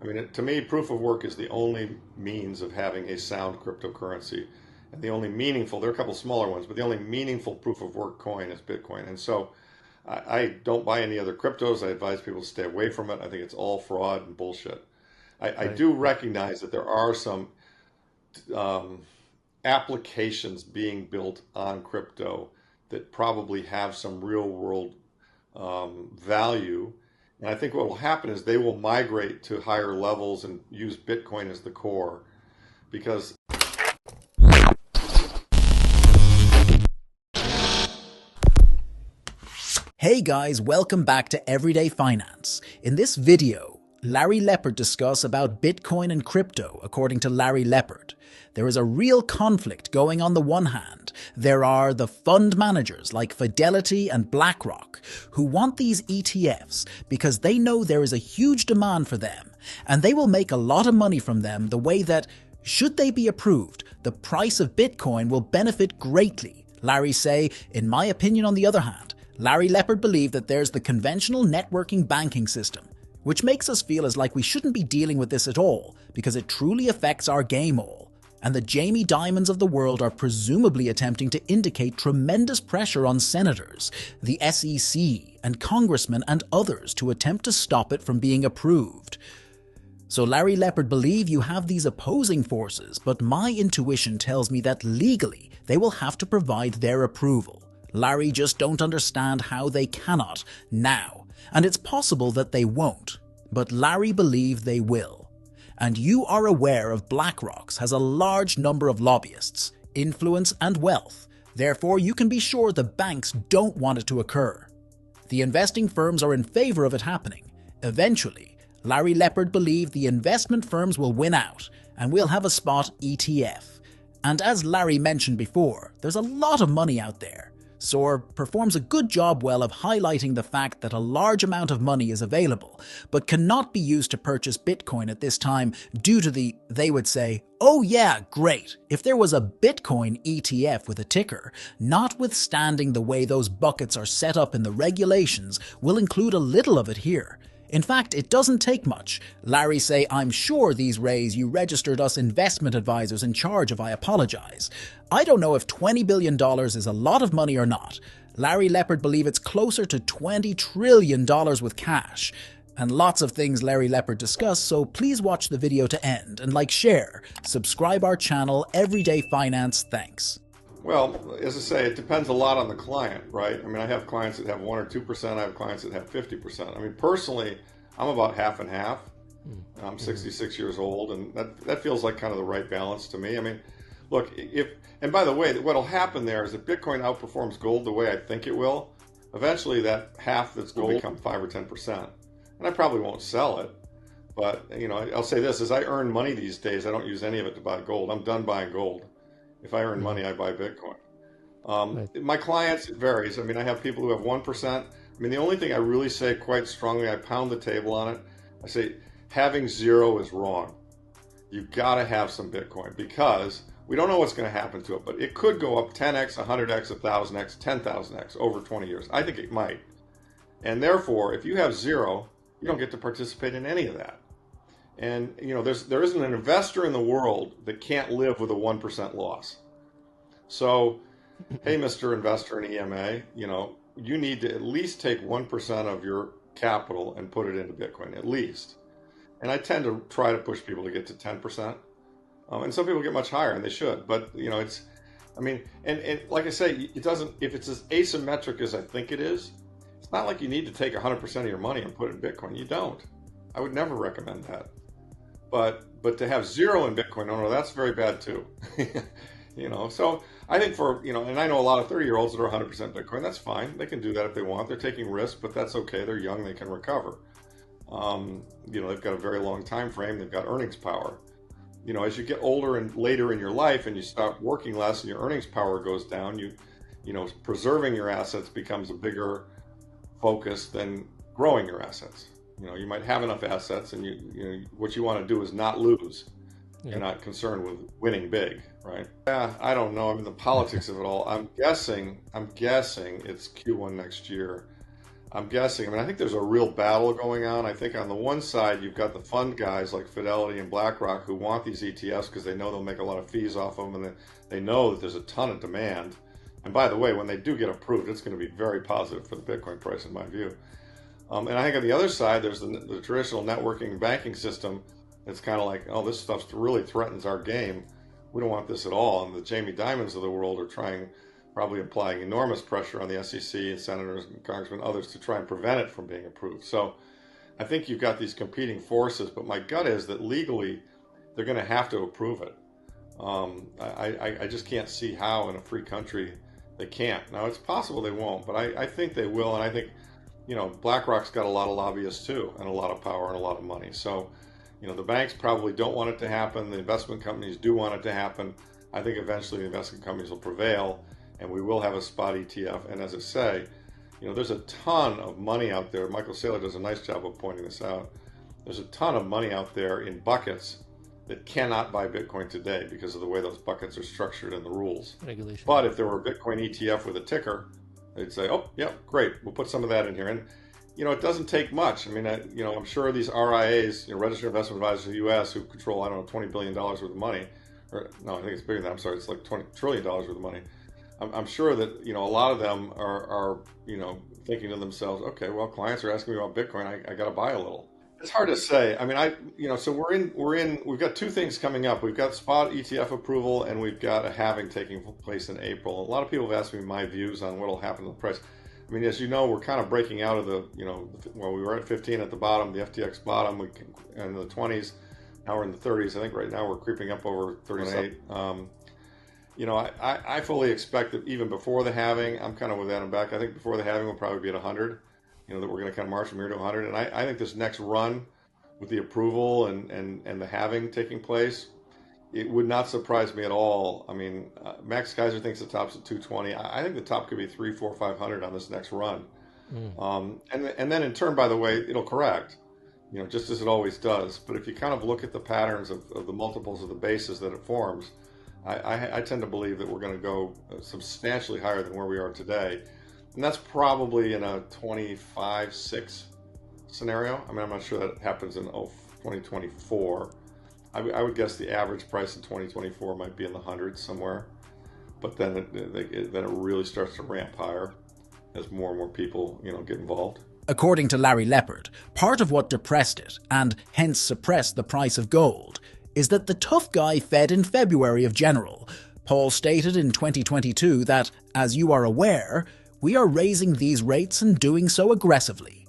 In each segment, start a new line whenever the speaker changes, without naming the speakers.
I mean, to me, proof of work is the only means of having a sound cryptocurrency. And the only meaningful, there are a couple smaller ones, but the only meaningful proof of work coin is Bitcoin. And so I don't buy any other cryptos. I advise people to stay away from it. I think it's all fraud and bullshit. I
Right.
do recognize that there are some um, applications being built on crypto that probably have some real world value. And I think what will happen is they will migrate to higher levels and use Bitcoin as the core because
Hey guys, welcome back to Everyday Finance. In this video, Larry Lepard discusses about Bitcoin and crypto according to Larry Lepard. There is a real conflict going on the one hand. There are the fund managers like Fidelity and BlackRock who want these ETFs because they know there is a huge demand for them and they will make a lot of money from them the way that, should they be approved, the price of Bitcoin will benefit greatly. Larry say, in my opinion on the other hand, Larry Lepard believed that there's the conventional networking banking system, which makes us feel as like we shouldn't be dealing with this at all because it truly affects our game all. And the Jamie Dimons of the world are presumably attempting to indicate tremendous pressure on senators, the SEC, and congressmen and others to attempt to stop it from being approved. So Larry Lepard believe you have these opposing forces, but my intuition tells me that legally they will have to provide their approval. Larry just don't understand how they cannot now, and it's possible that they won't, but Larry believe they will. And you are aware of BlackRock's has a large number of lobbyists, influence and wealth, therefore you can be sure the banks don't want it to occur. The investing firms are in favor of it happening. Eventually, Larry Lepard believe the investment firms will win out, and we'll have a spot ETF. And as Larry mentioned before, there's a lot of money out there. SOAR performs a good job well of highlighting the fact that a large amount of money is available, but cannot be used to purchase Bitcoin at this time due to the, they would say, oh yeah, great, if there was a Bitcoin ETF with a ticker, notwithstanding the way those buckets are set up in the regulations, we'll include a little of it here. In fact, it doesn't take much. Larry say, I'm sure these rays you registered us investment advisors in charge of, I apologize. I don't know if $20 billion is a lot of money or not. Larry Lepard believe it's closer to $20 trillion with cash. And lots of things Larry Lepard discuss, so please watch the video to end and share, subscribe our channel, Everyday Finance, thanks.
well, as I say, it depends a lot on the client, right? I mean, I have clients that have 1 or 2%. I have clients that have 50%. I mean, personally, I'm about half and half. I'm 66 years old, and that feels like kind of the right balance to me. I mean, look, and by the way, what'll happen there is if Bitcoin outperforms gold the way I think it will, eventually that half that's gold will become 5 or 10%. And I probably won't sell it. But, I'll say this, as I earn money these days, I don't use any of it to buy gold. I'm done buying gold. If I earn money, I buy Bitcoin.
Right.
My clients, it varies. I mean, I have people who have 1%. I mean, the only thing I really say quite strongly, I pound the table on it. I say having zero is wrong. You've got to have some Bitcoin because we don't know what's going to happen to it, but it could go up 10x, 100x, 1000x, 10,000x over 20 years. I think it might. And therefore, if you have zero, you don't get to participate in any of that. And there isn't an investor in the world that can't live with a 1% loss. So, hey, Mr. Investor in EMA, you need to at least take 1% of your capital and put it into Bitcoin, at least. And I tend to try to push people to get to 10%. And some people get much higher, and they should. But I mean, and like I say, it doesn't. If it's as asymmetric as I think it is, it's not like you need to take 100% of your money and put it in Bitcoin. You don't. I would never recommend that. But to have zero in Bitcoin, no, that's very bad too. So I think and I know a lot of 30-year-olds that are 100% Bitcoin. That's fine. They can do that if they want. They're taking risks, but that's okay. They're young. They can recover. They've got a very long time frame. They've got earnings power. As you get older and later in your life and you start working less and your earnings power goes down, preserving your assets becomes a bigger focus than growing your assets. You might have enough assets and what you want to do is not lose.
Yeah.
You're not concerned with winning big, right? Yeah, I don't know. I mean, the politics of it all. I'm guessing it's Q1 next year. I'm guessing. I mean, I think there's a real battle going on. I think on the one side, you've got the fund guys like Fidelity and BlackRock who want these ETFs because they know they'll make a lot of fees off of them, and they know that there's a ton of demand. And by the way, when they do get approved, it's going to be very positive for the Bitcoin price, in my view. And I think on the other side, there's the traditional networking banking system. It's kind of like, oh, this stuff really threatens our game. We don't want this at all. And the Jamie Dimons of the world are probably applying enormous pressure on the SEC and senators and congressmen and others to try and prevent it from being approved. So I think you've got these competing forces, but my gut is that legally they're going to have to approve it. I just can't see how in a free country they can't. Now, it's possible they won't, but I think they will. And I think, BlackRock's got a lot of lobbyists too, and a lot of power and a lot of money. So, the banks probably don't want it to happen. The investment companies do want it to happen. I think eventually the investment companies will prevail, and we will have a spot ETF. And as I say, there's a ton of money out there. Michael Saylor does a nice job of pointing this out. There's a ton of money out there in buckets that cannot buy Bitcoin today because of the way those buckets are structured and the rules.
Regulation.
But if there were a Bitcoin ETF with a ticker, they'd say, oh, yeah, great, we'll put some of that in here. And, it doesn't take much. I mean, I'm sure these RIAs, Registered Investment Advisors of the U.S., who control, $20 billion worth of money, or no, I think it's bigger than that. I'm sorry, it's like $20 trillion worth of money. I'm sure that, a lot of them are thinking to themselves, okay, well, clients are asking me about Bitcoin. I got to buy a little. It's hard to say. I mean, so we've got two things coming up. We've got spot ETF approval, and we've got a halving taking place in April. A lot of people have asked me my views on what will happen to the price. I mean, as you know, we're kind of breaking out of the, we were at 15 at the bottom, the FTX bottom, in the 20s. Now we're in the 30s. I think right now we're creeping up over 38. I fully expect that even before the halving, I'm kind of with Adam Beck. I think before the halving we'll probably be at 100. That we're going to kind of march from here to 100. And I think this next run with the approval and the halving taking place, it would not surprise me at all. I mean, Max Kaiser thinks the top's at 220. I think the top could be 300, 400, 500 on this next run. And then in turn, by the way, it'll correct, just as it always does. But if you kind of look at the patterns of the multiples of the bases that it forms, I tend to believe that we're going to go substantially higher than where we are today. And that's probably in a 25-6 scenario. I mean, I'm not sure that happens in 2024. I would guess the average price in 2024 might be in the hundreds somewhere. But then it really starts to ramp higher as more and more people, get involved.
According to Larry Lepard, part of what depressed it, and hence suppressed the price of gold, is that the tough guy Fed in February of General. Paul stated in 2022 that, as you are aware, we are raising these rates and doing so aggressively.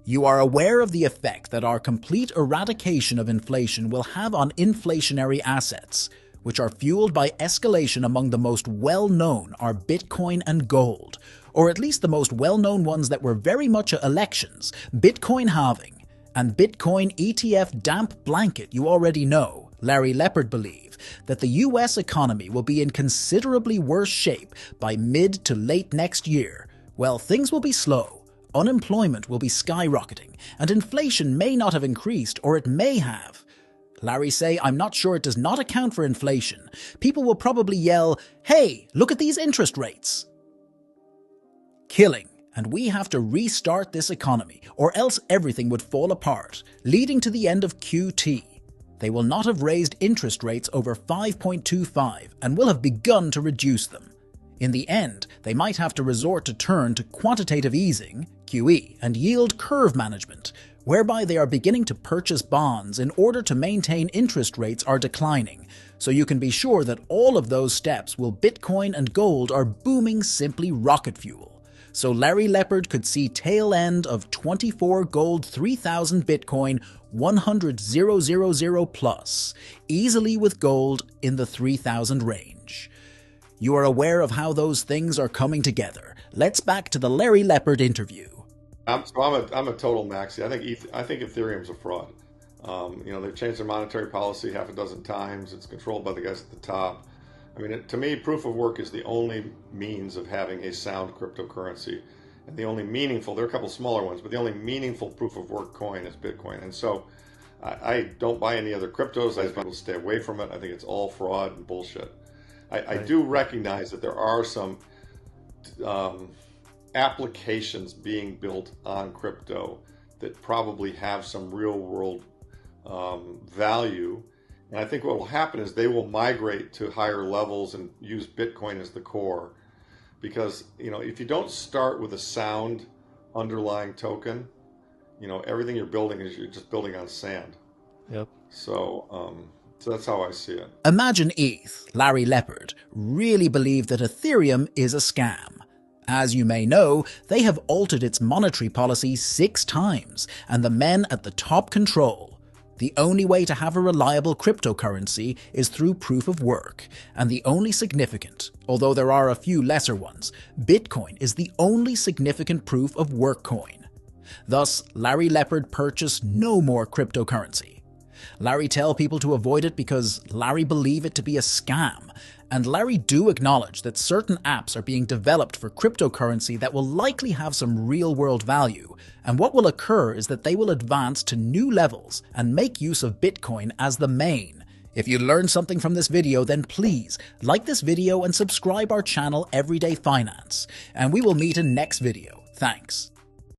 You are aware of the effect that our complete eradication of inflation will have on inflationary assets, which are fueled by escalation. Among the most well-known are Bitcoin and gold, or at least the most well-known ones that were very much elections, Bitcoin halving and Bitcoin ETF damp blanket. You already know, Larry Lepard believe that the US economy will be in considerably worse shape by mid to late next year. Well, things will be slow. Unemployment will be skyrocketing, and inflation may not have increased, or it may have. Larry say, I'm not sure it does not account for inflation. People will probably yell, hey, look at these interest rates. Killing, and we have to restart this economy, or else everything would fall apart, leading to the end of QT. They will not have raised interest rates over 5.25 and will have begun to reduce them. In the end, they might have to resort to turn to quantitative easing, QE, and yield curve management, whereby they are beginning to purchase bonds in order to maintain interest rates are declining. So you can be sure that all of those steps will Bitcoin and gold are booming simply rocket fuel. So Larry Lepard could see tail end of 24 gold 3,000 Bitcoin 100,000 plus, easily with gold in the 3,000 range. You are aware of how those things are coming together. Let's back to the Larry Lepard interview.
I'm a total maxi. I think Ethereum's a fraud. They've changed their monetary policy half a dozen times. It's controlled by the guys at the top. I mean, to me, proof of work is the only means of having a sound cryptocurrency, and the only meaningful. There are a couple smaller ones, but the only meaningful proof of work coin is Bitcoin. And so, I don't buy any other cryptos. I will stay away from it. I think it's all fraud and bullshit. I do recognize that there are some applications being built on crypto that probably have some real world value. And I think what will happen is they will migrate to higher levels and use Bitcoin as the core. Because, if you don't start with a sound underlying token, everything you're building you're just building on sand.
Yep.
So that's how I see it.
Imagine ETH, Larry Lepard, really believed that Ethereum is a scam. As you may know, they have altered its monetary policy 6 times, and the men at the top control. The only way to have a reliable cryptocurrency is through proof of work, and the only significant, although there are a few lesser ones, Bitcoin is the only significant proof of work coin. Thus, Larry Lepard purchased no more cryptocurrency. Larry tell people to avoid it because Larry believe it to be a scam, and Larry do acknowledge that certain apps are being developed for cryptocurrency that will likely have some real-world value, and what will occur is that they will advance to new levels and make use of Bitcoin as the main. If you learned something from this video, then please like this video and subscribe our channel Everyday Finance, and we will meet in next video. Thanks.